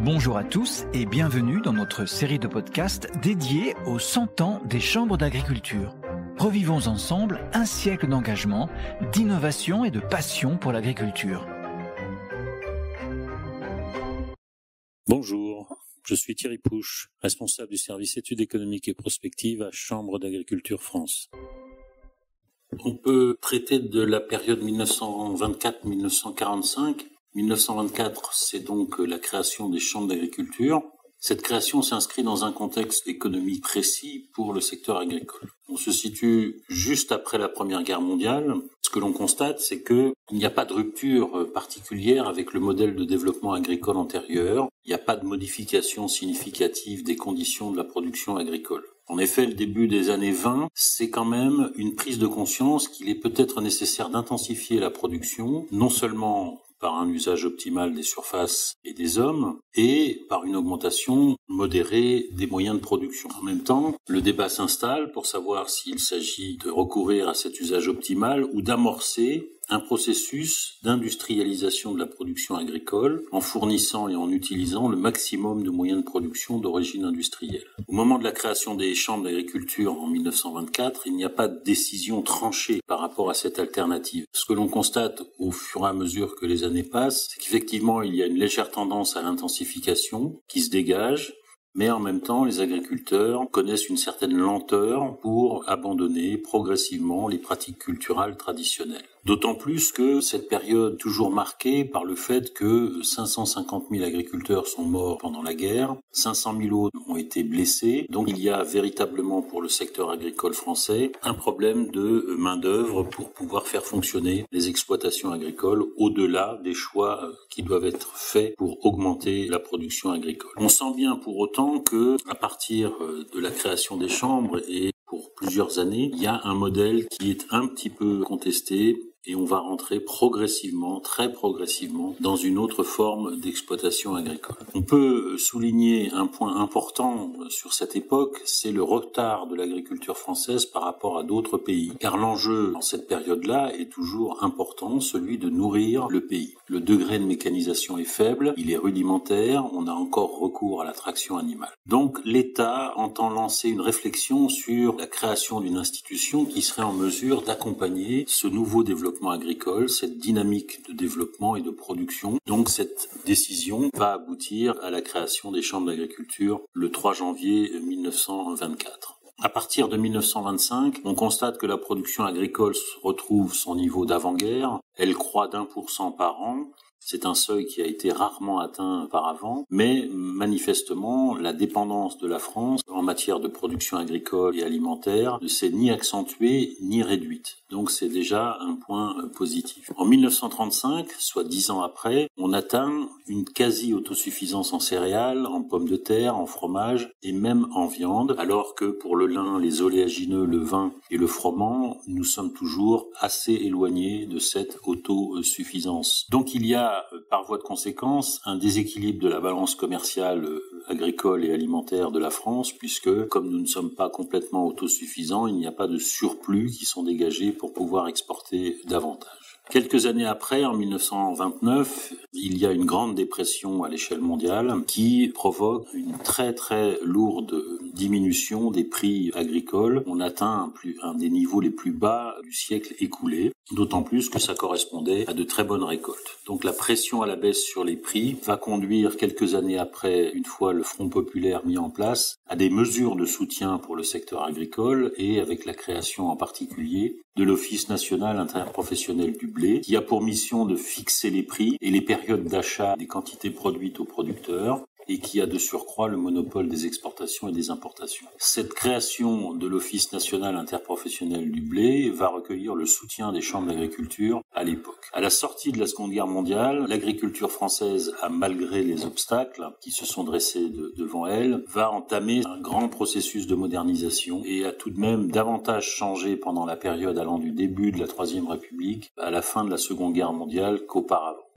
Bonjour à tous et bienvenue dans notre série de podcasts dédiée aux 100 ans des chambres d'agriculture. Revivons ensemble un siècle d'engagement, d'innovation et de passion pour l'agriculture. Bonjour, je suis Thierry Pouche, responsable du service études économiques et prospectives à Chambre d'agriculture France. On peut traiter de la période 1924-1945. 1924, c'est donc la création des chambres d'agriculture. Cette création s'inscrit dans un contexte économique précis pour le secteur agricole. On se situe juste après la Première Guerre mondiale. Ce que l'on constate, c'est qu'il n'y a pas de rupture particulière avec le modèle de développement agricole antérieur. Il n'y a pas de modification significative des conditions de la production agricole. En effet, le début des années 20, c'est quand même une prise de conscience qu'il est peut-être nécessaire d'intensifier la production, non seulement par un usage optimal des surfaces et des hommes, et par une augmentation modérée des moyens de production. En même temps, le débat s'installe pour savoir s'il s'agit de recourir à cet usage optimal ou d'amorcer un processus d'industrialisation de la production agricole en fournissant et en utilisant le maximum de moyens de production d'origine industrielle. Au moment de la création des chambres d'agriculture en 1924, il n'y a pas de décision tranchée par rapport à cette alternative. Ce que l'on constate au fur et à mesure que les années passent, c'est qu'effectivement il y a une légère tendance à l'intensification qui se dégage, mais en même temps, les agriculteurs connaissent une certaine lenteur pour abandonner progressivement les pratiques culturales traditionnelles. D'autant plus que cette période toujours marquée par le fait que 550 000 agriculteurs sont morts pendant la guerre, 500 000 autres ont été blessés, donc il y a véritablement pour le secteur agricole français un problème de main-d'œuvre pour pouvoir faire fonctionner les exploitations agricoles au-delà des choix qui doivent être faits pour augmenter la production agricole. On sent bien pour autant que, à partir de la création des chambres et pour plusieurs années, il y a un modèle qui est un petit peu contesté et on va rentrer progressivement, très progressivement, dans une autre forme d'exploitation agricole. On peut souligner un point important sur cette époque, c'est le retard de l'agriculture française par rapport à d'autres pays. Car l'enjeu dans cette période-là est toujours important, celui de nourrir le pays. Le degré de mécanisation est faible, il est rudimentaire, on a encore recours à la traction animale. Donc l'État entend lancer une réflexion sur la création d'une institution qui serait en mesure d'accompagner ce nouveau développement agricole, cette dynamique de développement et de production. Donc cette décision va aboutir à la création des chambres d'agriculture le 3 janvier 1924. À partir de 1925, on constate que la production agricole retrouve son niveau d'avant-guerre. Elle croît d'1% par an. C'est un seuil qui a été rarement atteint auparavant, mais manifestement, la dépendance de la France en matière de production agricole et alimentaire ne s'est ni accentuée ni réduite. Donc c'est déjà un point positif. En 1935, soit 10 ans après, on atteint une quasi-autosuffisance en céréales, en pommes de terre, en fromage et même en viande, alors que pour le lin, les oléagineux, le vin et le froment, nous sommes toujours assez éloignés de cette autosuffisance. Donc il y a par voie de conséquence un déséquilibre de la balance commerciale agricole et alimentaire de la France, puisque comme nous ne sommes pas complètement autosuffisants, il n'y a pas de surplus qui sont dégagés pour pouvoir exporter davantage. Quelques années après, en 1929, il y a une grande dépression à l'échelle mondiale qui provoque une très très lourde diminution des prix agricoles. On atteint un des niveaux les plus bas du siècle écoulé, d'autant plus que ça correspondait à de très bonnes récoltes. Donc la pression à la baisse sur les prix va conduire quelques années après, une fois le Front populaire mis en place, à des mesures de soutien pour le secteur agricole et avec la création en particulier de l'Office national interprofessionnel du blé, qui a pour mission de fixer les prix et les périodes d'achat des quantités produites aux producteurs, et qui a de surcroît le monopole des exportations et des importations. Cette création de l'Office national interprofessionnel du blé va recueillir le soutien des chambres d'agriculture à l'époque. À la sortie de la Seconde Guerre mondiale, l'agriculture française, malgré les obstacles qui se sont dressés devant elle, va entamer un grand processus de modernisation et a tout de même davantage changé pendant la période allant du début de la Troisième République à la fin de la Seconde Guerre mondiale qu'auparavant.